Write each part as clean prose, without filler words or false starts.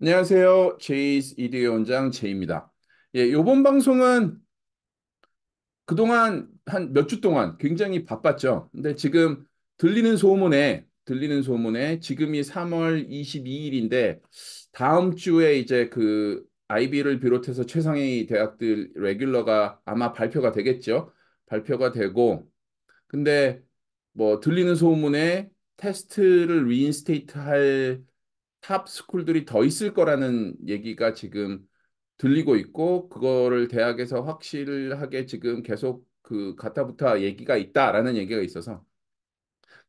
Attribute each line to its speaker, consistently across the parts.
Speaker 1: 안녕하세요. 제이스 이두의 원장 제이입니다. 예, 요번 방송은 그동안 한 몇 주 동안 굉장히 바빴죠. 근데 지금 들리는 소문에 지금이 3월 22일인데 다음 주에 이제 그 IB를 비롯해서 최상위 대학들 레귤러가 아마 발표가 되겠죠. 발표가 되고 근데 뭐 들리는 소문에 테스트를 리인스테이트 할 탑 스쿨들이 더 있을 거라는 얘기가 지금 들리고 있고 그거를 대학에서 확실하게 지금 계속 그 가타부타 얘기가 있다라는 얘기가 있어서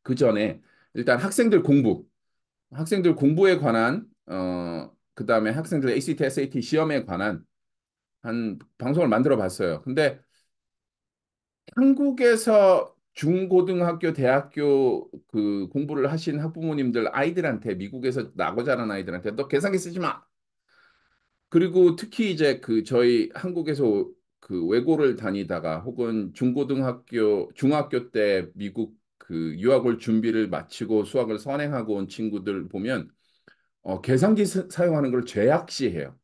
Speaker 1: 그 전에 일단 학생들 공부에 관한 그다음에 학생들 ACT, SAT 시험에 관한 한 방송을 만들어 봤어요. 근데 한국에서 중고등학교, 대학교 그 공부를 하신 학부모님들 아이들한테 미국에서 나고 자란 아이들한테 너 계산기 쓰지 마. 그리고 특히 이제 그 저희 한국에서 그 외고를 다니다가 혹은 중학교 때 미국 그 유학을 준비를 마치고 수학을 선행하고 온 친구들 보면 계산기 사용하는 걸 죄악시해요.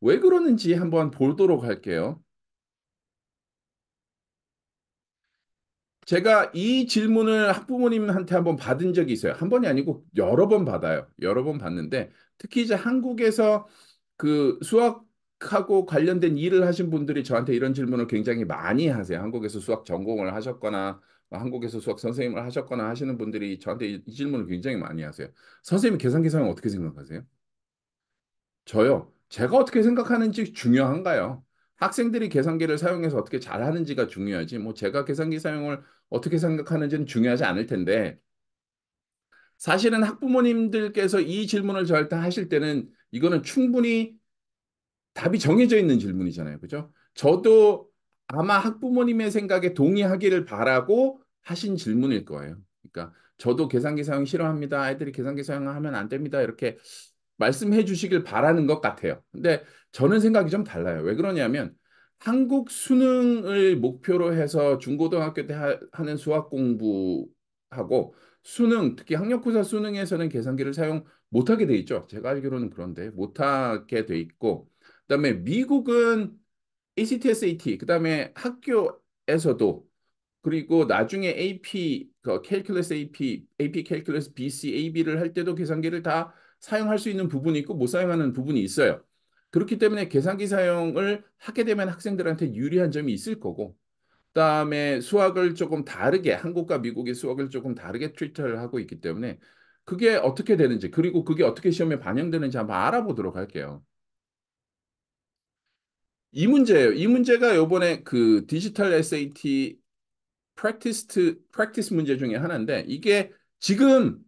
Speaker 1: 왜 그러는지 한번 보도록 할게요. 제가 이 질문을 학부모님한테 한번 받은 적이 있어요. 한 번이 아니고 여러 번 받아요. 여러 번 받는데 특히 이제 한국에서 그 수학하고 관련된 일을 하신 분들이 저한테 이런 질문을 굉장히 많이 하세요. 한국에서 수학 전공을 하셨거나 한국에서 수학 선생님을 하셨거나 하시는 분들이 저한테 이 질문을 굉장히 많이 하세요. 선생님 계산기 사용 어떻게 생각하세요? 저요. 제가 어떻게 생각하는지 중요한가요? 학생들이 계산기를 사용해서 어떻게 잘하는지가 중요하지. 뭐 제가 계산기 사용을 어떻게 생각하는지는 중요하지 않을 텐데 사실은 학부모님들께서 이 질문을 저한테 하실 때는 이거는 충분히 답이 정해져 있는 질문이잖아요. 그죠? 저도 아마 학부모님의 생각에 동의하기를 바라고 하신 질문일 거예요. 그러니까 저도 계산기 사용 싫어합니다. 아이들이 계산기 사용하면 안 됩니다. 이렇게 말씀해 주시길 바라는 것 같아요. 근데 저는 생각이 좀 달라요. 왜 그러냐면 한국 수능을 목표로 해서 중고등학교 때 하는 수학 공부하고 특히 학력고사 수능에서는 계산기를 사용 못하게 돼 있죠. 제가 알기로는 그런데 못하게 돼 있고 그다음에 미국은 ACT, SAT, 그다음에 학교에서도 그리고 나중에 AP, 그 캘큘러스 AP, AP 캘큘러스 BC, AB를 할 때도 계산기를 다 사용할 수 있는 부분이 있고 못 사용하는 부분이 있어요. 그렇기 때문에 계산기 사용을 하게 되면 학생들한테 유리한 점이 있을 거고, 그다음에 수학을 조금 다르게 한국과 미국의 수학을 조금 다르게 트리트를 하고 있기 때문에 그게 어떻게 되는지 그리고 그게 어떻게 시험에 반영되는지 한번 알아보도록 할게요. 이 문제예요. 이 문제가 요번에 그 디지털 SAT 프랙티스 문제 중에 하나인데 이게 지금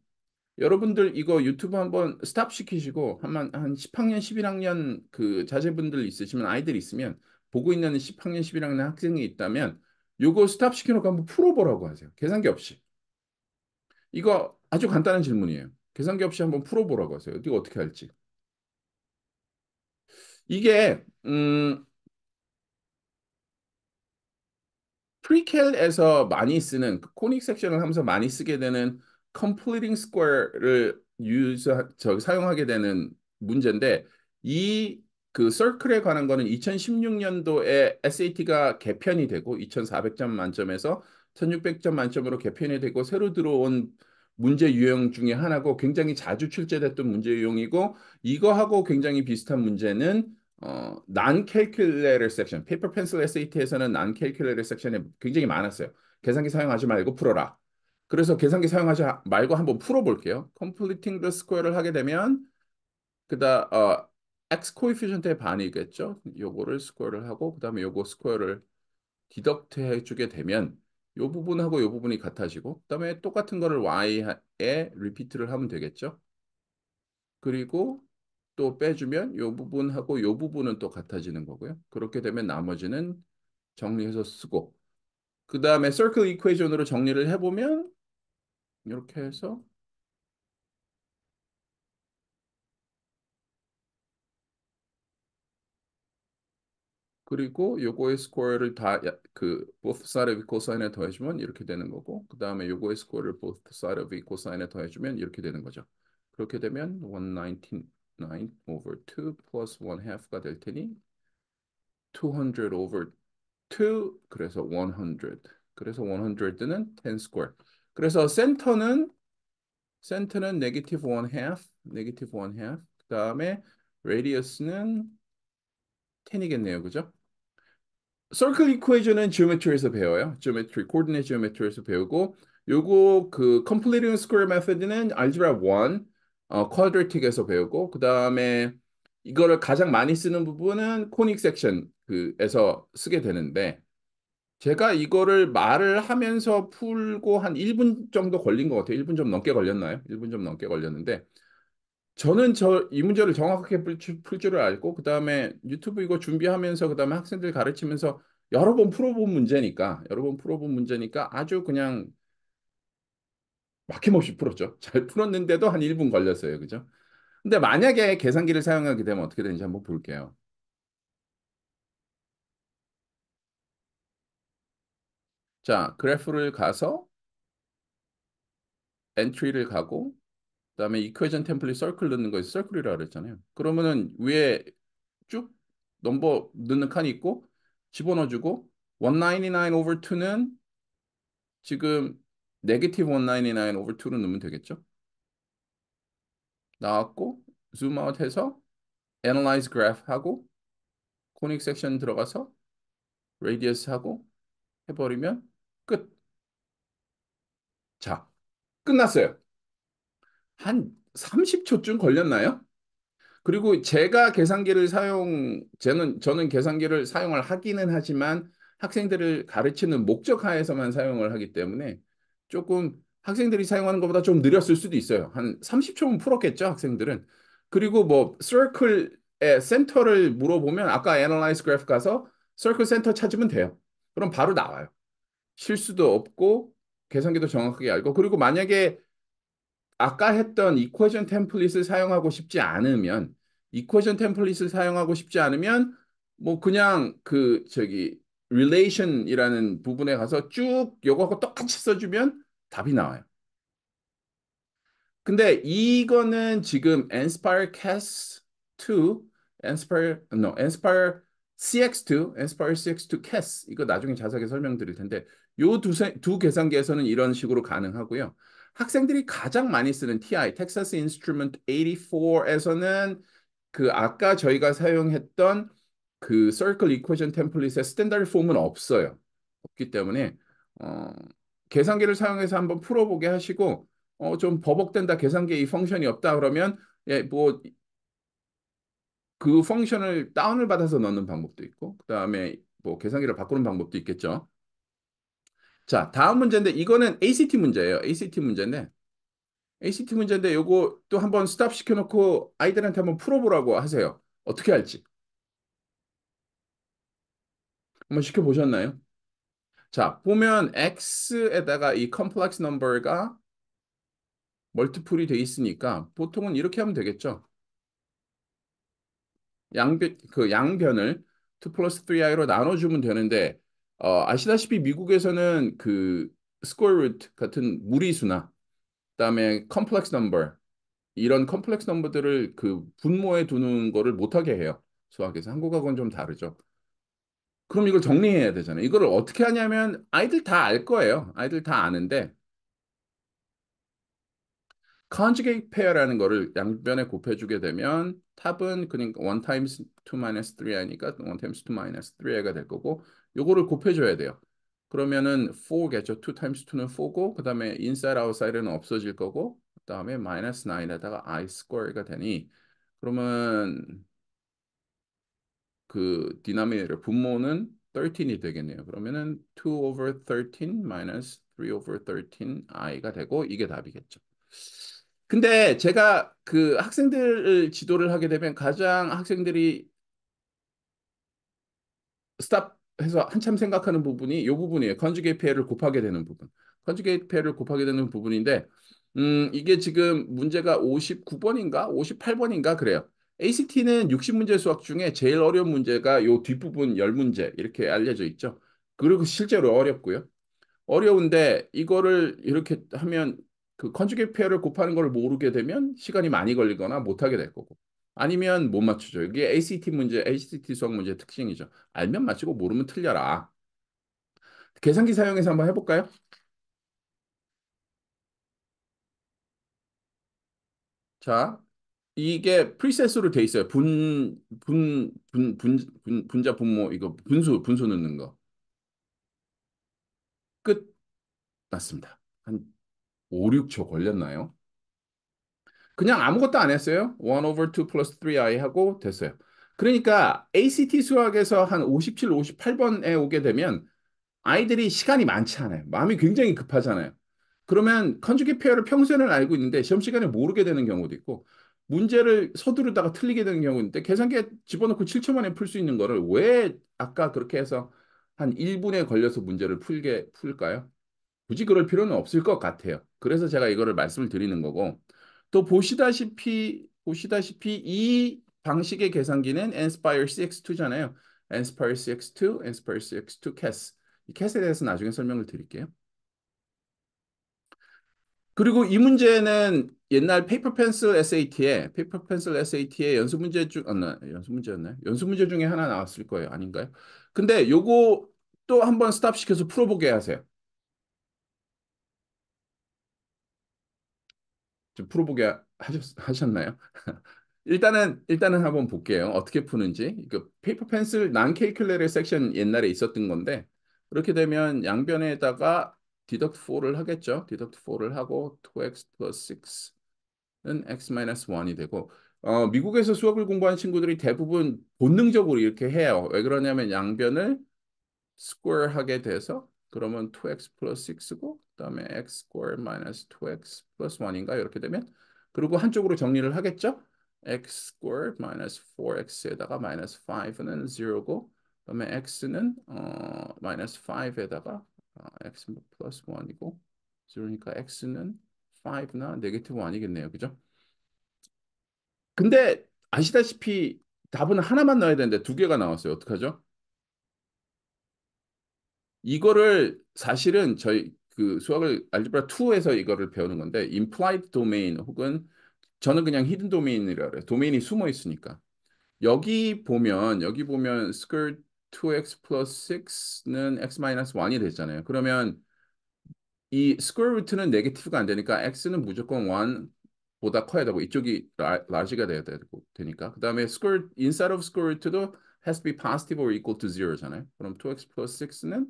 Speaker 1: 여러분들 이거 유튜브 한번 스탑 시키시고 한 10학년, 11학년 그 자제분들 있으시면 아이들 있으면 보고 있는 10학년, 11학년 학생이 있다면 요거 스탑 시켜놓고 한번 풀어보라고 하세요. 계산기 없이. 이거 아주 간단한 질문이에요. 계산기 없이 한번 풀어보라고 하세요. 이거 어떻게 할지. 이게 프리캘에서 많이 쓰는 그 코닉 섹션을 하면서 많이 쓰게 되는 completing square를 사용하게 되는 문제인데 이 그 서클에 관한 거는 2016년도에 SAT가 개편이 되고 2,400점 만점에서 1,600점 만점으로 개편이 되고 새로 들어온 문제 유형 중에 하나고 굉장히 자주 출제됐던 문제 유형이고 이거하고 굉장히 비슷한 문제는 non-calculator section, paper pencil SAT에서는 non-calculator section이 굉장히 많았어요. 계산기 사용하지 말고 풀어라. 그래서 계산기 사용하지 말고 한번 풀어볼게요. completing the square를 하게 되면 x coefficient의 반이겠죠. 요거를 스퀘어를 하고 그다음에 요거 스퀘어를 디덕트 해주게 되면 요 부분하고 요 부분이 같아지고 그다음에 똑같은 거를 y에 리피트를 하면 되겠죠. 그리고 또 빼주면 요 부분하고 요 부분은 또 같아지는 거고요. 그렇게 되면 나머지는 정리해서 쓰고 그 다음에 circle equation으로 정리를 해보면 이렇게 해서 그리고 요거의 스퀘어를 다 그 both side of equal sign에 더해주면 이렇게 되는 거고 그 다음에 요거의 스퀘어를 both side of equal sign에 더해주면 이렇게 되는 거죠. 그렇게 되면 119 9 over 2 plus 1 half가 될 테니 200 over 2 그래서 100 그래서 100는 10 square 그래서 센터는 네게티브 1 half 네게티브 1 half 그다음에 radius는 10이겠네요. 그죠? 서클 이퀘이션은 지오메트리에서 배워요. 지오메트리, 코디네이트 지오메트리에서 배우고 요거 그 completing square method는 알gebra 1, quadratic에서 배우고 그다음에 이거를 가장 많이 쓰는 부분은 코닉 섹션 그에서 쓰게 되는데 제가 이거를 말을 하면서 풀고 한 1분 정도 걸린 것 같아요. 1분 좀 넘게 걸렸나요? 1분 좀 넘게 걸렸는데 저는 이 문제를 정확하게 풀 줄을 알고 그다음에 유튜브 이거 준비하면서 그다음에 학생들 가르치면서 여러 번 풀어본 문제니까 아주 그냥 막힘없이 풀었죠. 잘 풀었는데도 한 1분 걸렸어요. 그죠? 근데 만약에 계산기를 사용하게 되면 어떻게 되는지 한번 볼게요. 자, 그래프를 가서 엔트리를 가고 그다음에 이퀘이션 템플릿 서클 넣는 거에서 서클이라고 그랬잖아요. 그러면은 위에 쭉 넘버 넣는 칸이 있고 집어넣어주고 199 over 2는 지금 네게티브 199 over 2로 넣으면 되겠죠? 나왔고 줌 아웃 해서 analyze graph 하고 코닉 섹션 들어가서 radius 하고 해버리면 끝. 자, 끝났어요. 한 30초쯤 걸렸나요? 그리고 제가 계산기를 저는 계산기를 사용을 하기는 하지만 학생들을 가르치는 목적 하에서만 사용을 하기 때문에 조금 학생들이 사용하는 것보다 좀 느렸을 수도 있어요. 한 30초면 풀었겠죠, 학생들은. 그리고 뭐 circle의 센터를 물어보면 아까 analyze graph 가서 circle 센터 찾으면 돼요. 그럼 바로 나와요. 실수도 없고 계산기도 정확하게 알고 그리고 만약에 아까 했던 이퀘션 템플릿을 사용하고 싶지 않으면 이퀘션 템플릿을 사용하고 싶지 않으면 뭐 그냥 그 저기 relation이라는 부분에 가서 쭉 요거하고 똑같이 써주면 답이 나와요. 근데 이거는 지금 Inspire CAS2, Inspire CX2, Inspire CX2 CAS 이거 나중에 자세하게 설명드릴 텐데 요 두 계산기에서는 이런 식으로 가능하고요. 학생들이 가장 많이 쓰는 TI, Texas Instrument 84에서는 그 아까 저희가 사용했던 그 Circle Equation 템플릿의 스탠다드 폼은 없어요. 없기 때문에 어, 계산기를 사용해서 한번 풀어보게 하시고 좀 버벅된다 계산기에 이 펑션이 없다 그러면 예, 뭐 그 펑션을 다운을 받아서 넣는 방법도 있고 그다음에 뭐 계산기를 바꾸는 방법도 있겠죠. 자, 다음 문제인데 이거는 ACT 문제예요. ACT 문제인데 ACT 문제인데 요거 또 한번 스탑 시켜놓고 아이들한테 한번 풀어보라고 하세요. 어떻게 할지 한번 시켜보셨나요? 자, 보면 X에다가 이 컴플렉스 넘버가 멀티플이 돼 있으니까 보통은 이렇게 하면 되겠죠. 양변을 2 플러스 3i로 나눠주면 되는데 아시다시피 미국에서는 그 스퀘어 루트 같은 무리수나 그다음에 컴플렉스 넘버 이런 컴플렉스 넘버들을 그 분모에 두는 거를 못하게 해요. 수학에서 한국하고는 좀 다르죠. 그럼 이걸 정리해야 되잖아요. 이걸 어떻게 하냐면 아이들 다 알 거예요. 아이들 다 아는데 conjugate pair라는 거를 양변에 곱해주게 되면 탑은 그러니까 1 times 2 minus 3i니까 1 times 2 minus 3i가 될 거고 요거를 곱해줘야 돼요. 그러면은 4겠죠. 2 times 2는 4고 그다음에 inside outside는 없어질 거고 그다음에 minus 9에다가 I square가 되니 그러면 그 디나미네이터 분모는 13이 되겠네요. 그러면은 2 over 13 minus 3 over 13i가 되고 이게 답이겠죠. 근데 제가 그 학생들을 지도를 하게 되면 가장 학생들이 스탑해서 한참 생각하는 부분이 이 부분이에요. 컨주게이트 페어를 곱하게 되는 부분. 컨주게이트 페어를 곱하게 되는 부분인데 이게 지금 문제가 59번인가 58번인가 그래요. ACT는 60문제 수학 중에 제일 어려운 문제가 요 뒷부분 10문제 이렇게 알려져 있죠. 그리고 실제로 어렵고요. 어려운데 이거를 이렇게 하면 그 컨주게이트 페어를 곱하는 걸 모르게 되면 시간이 많이 걸리거나 못하게 될 거고. 아니면 못 맞추죠. 이게 ACT 문제, ACT 수학 문제의 특징이죠. 알면 맞히고 모르면 틀려라. 계산기 사용해서 한번 해볼까요? 자, 이게 프리셋으로 돼 있어요. 분자, 분모, 이거 분수 넣는 거. 끝. 났습니다. 한 5, 6초 걸렸나요? 그냥 아무것도 안 했어요. 1 over 2 plus 3i 하고 됐어요. 그러니까 ACT 수학에서 한 57, 58번에 오게 되면 아이들이 시간이 많지 않아요. 마음이 굉장히 급하잖아요. 그러면 컨주기 페어를 평소에는 알고 있는데 시험 시간에 모르게 되는 경우도 있고 문제를 서두르다가 틀리게 되는 경우도 있는데 계산기에 집어넣고 7초 만에 풀 수 있는 거를 왜 아까 그렇게 해서 한 1분에 걸려서 문제를 풀까요? 굳이 그럴 필요는 없을 것 같아요. 그래서 제가 이거를 말씀을 드리는 거고 또 보시다시피 이 방식의 계산기는 Nspire CX2잖아요. Nspire CX2, Nspire CX2 CAS. 이 CAS에 대해서 나중에 설명을 드릴게요. 그리고 이 문제는 옛날 페이퍼 펜슬 SAT의 연습 문제였나요? 연습 문제 중에 하나 나왔을 거예요. 아닌가요? 근데 요거 또 한번 스탑 시켜서 풀어보게 하세요. 좀 풀어보게 하셨나요? 일단은 한번 볼게요. 어떻게 푸는지. 그 페이퍼 펜슬 난 캘큘레이터 섹션 옛날에 있었던 건데 그렇게 되면 양변에다가 디덕트 4를 하겠죠. 디덕트 4를 하고 2x 플러스 6는 x-1이 되고 미국에서 수학을 공부하는 친구들이 대부분 본능적으로 이렇게 해요. 왜 그러냐면 양변을 스퀘어 하게 돼서 그러면 2x 플러스 6고 그다음에 x 스퀘어 마이너스 2x 플러스 1인가 이렇게 되면 그리고 한쪽으로 정리를 하겠죠? x 스퀘어 마이너스 4x에다가 마이너스 5는 0고 그다음에 x는 마이너스 5에다가 x 플러스 1이고 0니까 x는 5나 네게티브 1이겠네요. 그죠? 근데 아시다시피 답은 하나만 넣어야 되는데 두 개가 나왔어요. 어떡하죠? 이거를 사실은 저희 그 수학을 알gebra 2에서 이거를 배우는 건데 implied domain 혹은 저는 그냥 hidden domain이라 그래요. 도메인이 숨어 있으니까. 여기 보면 square 2x plus 6는 x-1이 됐잖아요. 그러면 이 square root는 네게티브가 안 되니까 x는 무조건 1보다 커야 되고 이쪽이 large가 돼야 되니까. 그다음에 square inside of square root도 has to be positive or equal to 0잖아요. 그럼 2x plus 6는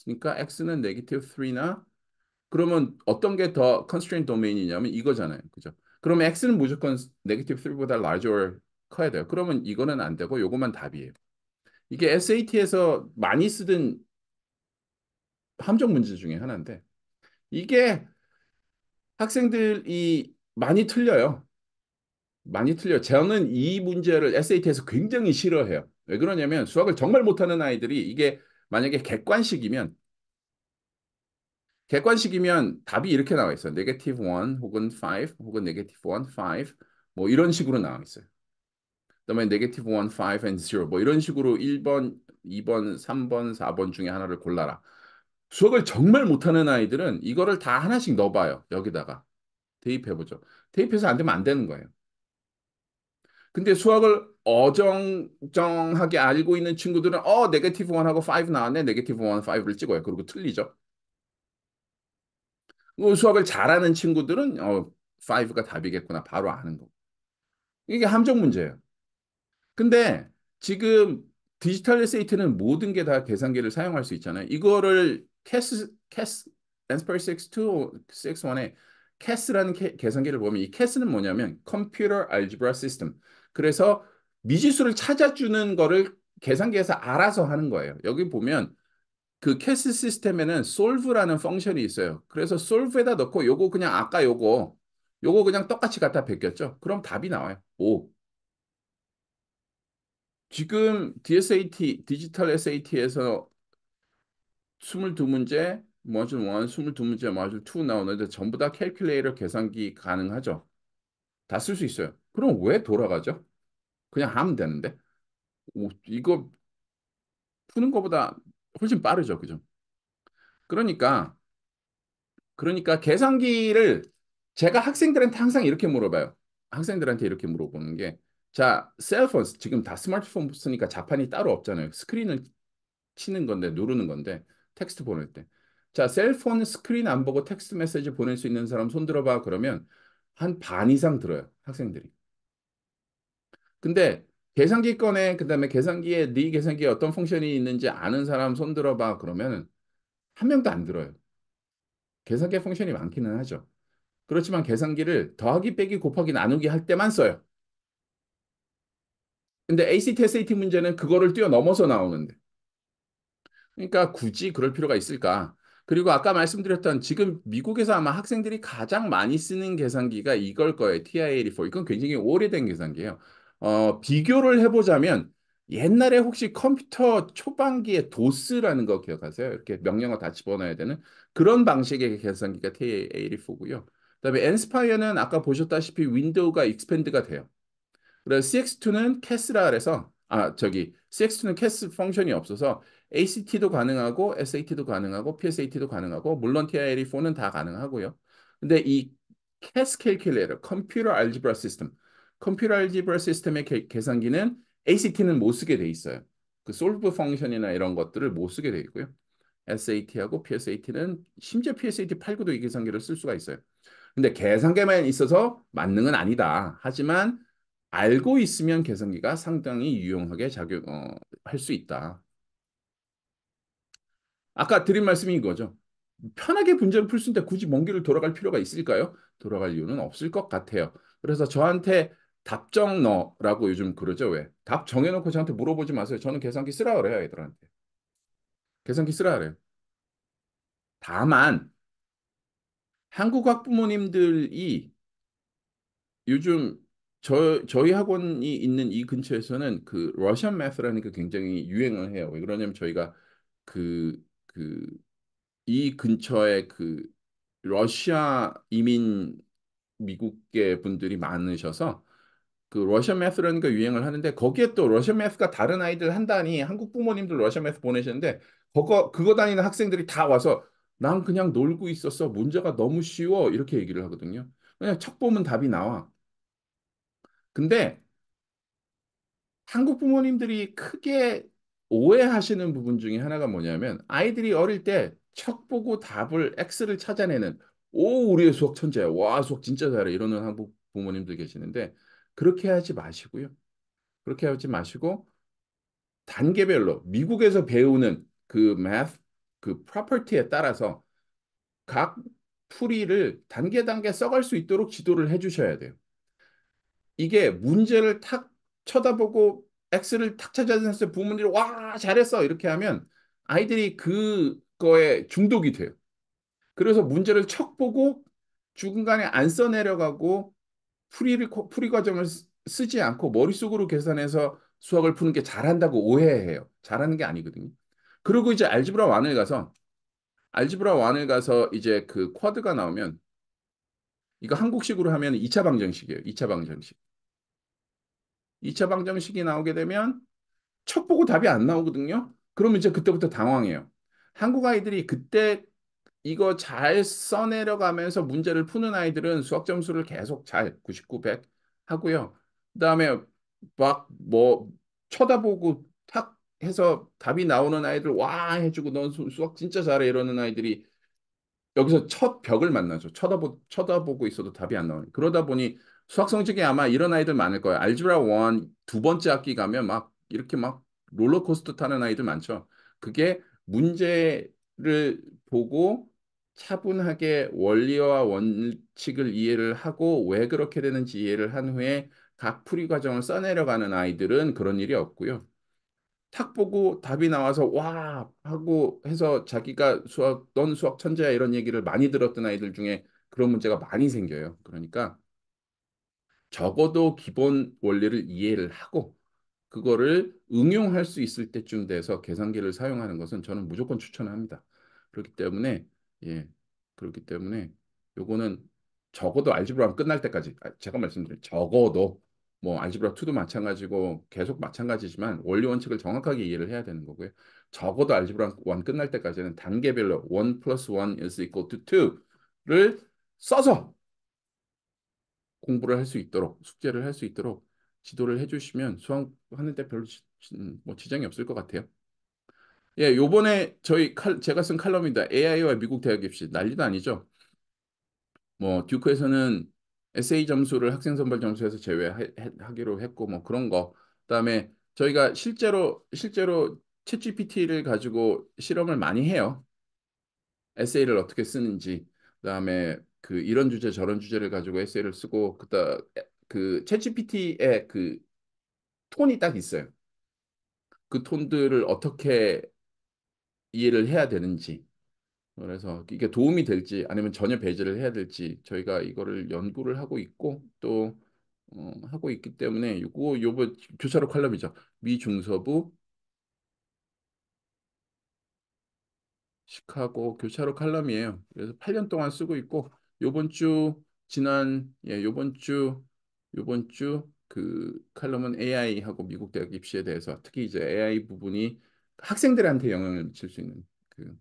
Speaker 1: 그러니까 x는 네게티브 3나 그러면 어떤 게 더 constraint 도메인이냐면 이거잖아요. 그죠? 그러면 x는 무조건 네게티브 3보다 larger or 커야 돼요. 그러면 이거는 안 되고 요것만 답이에요. 이게 SAT에서 많이 쓰던 함정 문제 중에 하나인데 이게 학생들이 많이 틀려요. 많이 틀려요. 저는 이 문제를 SAT에서 굉장히 싫어해요. 왜 그러냐면 수학을 정말 못하는 아이들이 이게 만약에 객관식이면 답이 이렇게 나와 있어요. 네게티브 1 혹은 5 혹은 네게티브 1, 5 뭐 이런 식으로 나와 있어요. 그다음에 네게티브 1, 5 and 0 뭐 이런 식으로 1번, 2번, 3번, 4번 중에 하나를 골라라. 수학을 정말 못하는 아이들은 이거를 다 하나씩 넣어봐요. 여기다가 대입해보죠. 대입해서 안 되면 안 되는 거예요. 근데 수학을 어정쩡하게 알고 있는 친구들은 네게티브 1하고 5 나왔네. 네게티브 1, 5를 찍어요. 그리고 틀리죠. 수학을 잘하는 친구들은 5가 답이겠구나. 바로 아는 거. 이게 함정 문제예요. 근데 지금 디지털 에세이트는 모든 게 다 계산기를 사용할 수 있잖아요. 이거를 Ansper 6.2, 6.1에 CAS라는 계산기를 보면 이 CAS는 뭐냐면 Computer Algebra System. 그래서 미지수를 찾아주는 거를 계산기에서 알아서 하는 거예요. 여기 보면 그 캐스 시스템에는 solve라는 펑션이 있어요. 그래서 solve에다 넣고 요거 그냥 아까 요거 그냥 똑같이 갖다 베꼈죠. 그럼 답이 나와요. 오. 지금 DSAT 디지털 SAT에서 22문제 모듈 1, 22문제 모듈 2 나오는데 전부 다 캘큘레이터 계산기 가능하죠. 다 쓸 수 있어요. 그럼 왜 돌아가죠? 그냥 하면 되는데. 이거 푸는 것보다 훨씬 빠르죠. 그죠? 그러니까 계산기를 제가 학생들한테 항상 이렇게 물어봐요. 학생들한테 이렇게 물어보는 게 자, 셀폰 지금 다 스마트폰 쓰니까 자판이 따로 없잖아요. 스크린을 치는 건데 누르는 건데 텍스트 보낼 때. 자, 셀폰 스크린 안 보고 텍스트 메시지 보낼 수 있는 사람 손 들어봐 그러면 한 반 이상 들어요. 학생들이. 근데 계산기 꺼내 그다음에 계산기에 네 계산기에 어떤 펑션이 있는지 아는 사람 손 들어봐 그러면 한 명도 안 들어요. 계산기에 펑션이 많기는 하죠. 그렇지만 계산기를 더하기 빼기 곱하기 나누기 할 때만 써요. 근데 ACT, SAT 문제는 그거를 뛰어넘어서 나오는데. 그러니까 굳이 그럴 필요가 있을까? 그리고 아까 말씀드렸던 지금 미국에서 아마 학생들이 가장 많이 쓰는 계산기가 이걸 거예요. TI-84. 이건 굉장히 오래된 계산기예요. 비교를 해보자면 옛날에 혹시 컴퓨터 초반기에 도스라는 거 기억하세요? 이렇게 명령어 다 집어넣어야 되는 그런 방식의 계산기가 TI-84고요. 그다음에 엔스파이어는 아까 보셨다시피 윈도우가 익스펜드가 돼요. 그래서 CX2는 캐스라 그래서 저기 CX2는 캐스 펑션이 없어서 ACT도 가능하고 SAT도 가능하고 PSAT도 가능하고 물론 TI-84는 다 가능하고요. 근데 이 캐스 캘큘레이터 컴퓨터 알지브라 시스템 컴퓨터 알지브라 시스템의 계산기는 ACT는 못 쓰게 돼 있어요. 그 솔브 펑션이나 이런 것들을 못 쓰게 돼 있고요. SAT하고 PSAT는 심지어 PSAT 8구도 이 계산기를 쓸 수가 있어요. 근데 계산기만 있어서 만능은 아니다. 하지만 알고 있으면 계산기가 상당히 유용하게 할 수 있다. 아까 드린 말씀이 이거죠. 편하게 문제를 풀 수 있는데 굳이 먼 길을 돌아갈 필요가 있을까요? 돌아갈 이유는 없을 것 같아요. 그래서 저한테 답정 너라고 요즘 그러죠. 왜? 답 정해놓고 저한테 물어보지 마세요. 저는 계산기 쓰라 그래요, 애들한테. 계산기 쓰라 그래요. 다만 한국 학부모님들이 요즘 저희 학원이 있는 이 근처에서는 그 러시안 매스라는 게 굉장히 유행을 해요. 왜 그러냐면 저희가 그 이 근처에 그 러시아 이민 미국계 분들이 많으셔서 그 러시안 매스라는 게 유행을 하는데 거기에 또 러시안 매스가 다른 아이들 한다니 한국 부모님들 러시안 매스 보내시는데 그거 다니는 학생들이 다 와서 난 그냥 놀고 있었어. 문제가 너무 쉬워. 이렇게 얘기를 하거든요. 그냥 척 보면 답이 나와. 근데 한국 부모님들이 크게 오해하시는 부분 중에 하나가 뭐냐면 아이들이 어릴 때 척 보고 답을 X를 찾아내는 오 우리의 수학 천재야 와 수학 진짜 잘해 이러는 한국 부모님들 계시는데 그렇게 하지 마시고요. 그렇게 하지 마시고 단계별로 미국에서 배우는 그 math 그 property에 따라서 각 풀이를 단계 단계 써갈 수 있도록 지도를 해주셔야 돼요. 이게 문제를 탁 쳐다보고 X를 탁 찾아내서 부모님들이 와 잘했어 이렇게 하면 아이들이 그거에 중독이 돼요. 그래서 문제를 척 보고 중간에 안 써내려가고 풀이 과정을 쓰지 않고 머릿속으로 계산해서 수학을 푸는 게 잘한다고 오해해요. 잘하는 게 아니거든요. 그리고 이제 알지브라 1을 가서 이제 그 쿼드가 나오면 이거 한국식으로 하면 2차 방정식이에요. 2차 방정식. 2차 방정식이 나오게 되면 첫 보고 답이 안 나오거든요. 그러면 이제 그때부터 당황해요. 한국 아이들이 그때 이거 잘 써내려가면서 문제를 푸는 아이들은 수학 점수를 계속 잘 99, 100 하고요. 그다음에 막 뭐 쳐다보고 탁 해서 답이 나오는 아이들 와 해주고 넌 수학 진짜 잘해 이러는 아이들이 여기서 첫 벽을 만나죠. 쳐다보고 있어도 답이 안 나오니. 그러다 보니 수학 성적이 아마 이런 아이들 많을 거예요. 알gebra 1 두 번째 학기 가면 막 이렇게 막 롤러코스터 타는 아이들 많죠. 그게 문제를 보고 차분하게 원리와 원칙을 이해를 하고 왜 그렇게 되는지 이해를 한 후에 각 풀이 과정을 써내려가는 아이들은 그런 일이 없고요. 탁 보고 답이 나와서 와 하고 해서 자기가 넌 수학 천재야 이런 얘기를 많이 들었던 아이들 중에 그런 문제가 많이 생겨요. 그러니까 적어도 기본 원리를 이해를 하고 그거를 응용할 수 있을 때쯤 돼서 계산기를 사용하는 것은 저는 무조건 추천합니다. 그렇기 때문에 예 그렇기 때문에 요거는 적어도 알지브라 끝날 때까지 제가 말씀드린 적어도 뭐 알지브라 2도 마찬가지고 계속 마찬가지지만 원리 원칙을 정확하게 이해를 해야 되는 거고요. 적어도 알지브라 1 끝날 때까지는 단계별로 1 플러스 1 is equal to 2를 써서 공부를 할 수 있도록 숙제를 할 수 있도록 지도를 해주시면 수강하는데 별로 뭐 지장이 없을 것 같아요. 예, 요번에 제가 쓴 칼럼입니다. AI와 미국 대학 입시 난리도 아니죠. 뭐 듀크에서는 에세이 점수를 학생 선발 점수에서 제외하기로 했고 뭐 그런 거. 그다음에 저희가 실제로 챗GPT를 가지고 실험을 많이 해요. 에세이를 어떻게 쓰는지. 그다음에 그 이런 주제 저런 주제를 가지고 에세이를 쓰고 그 챗GPT의 그 톤이 딱 있어요. 그 톤들을 어떻게 이해를 해야 되는지. 그래서 이게 도움이 될지 아니면 전혀 배제를 해야 될지 저희가 이거를 연구를 하고 있고 또 하고 있기 때문에 요번 교차로 칼럼이죠. 미 중서부 시카고 교차로 칼럼이에요. 그래서 8년 동안 쓰고 있고 요번 주 요번 주 그 칼럼은 AI하고 미국 대학 입시에 대해서 특히 이제 AI 부분이 학생들한테 영향을 미칠 수 있는 그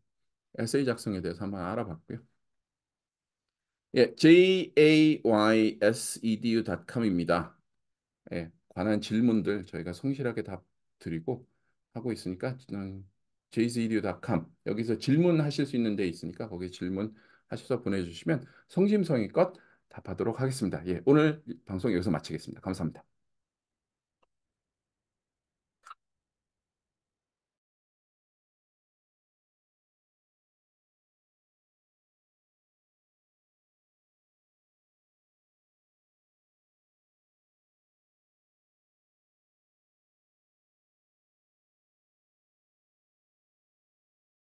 Speaker 1: 에세이 작성에 대해서 한번 알아봤고요. 예, jaysedu.com입니다. 예, 관한 질문들 저희가 성실하게 답 드리고 하고 있으니까 jaysedu.com 여기서 질문하실 수 있는 데 있으니까 거기 질문하셔서 보내주시면 성심성의껏 답하도록 하겠습니다. 예, 오늘 방송 여기서 마치겠습니다. 감사합니다.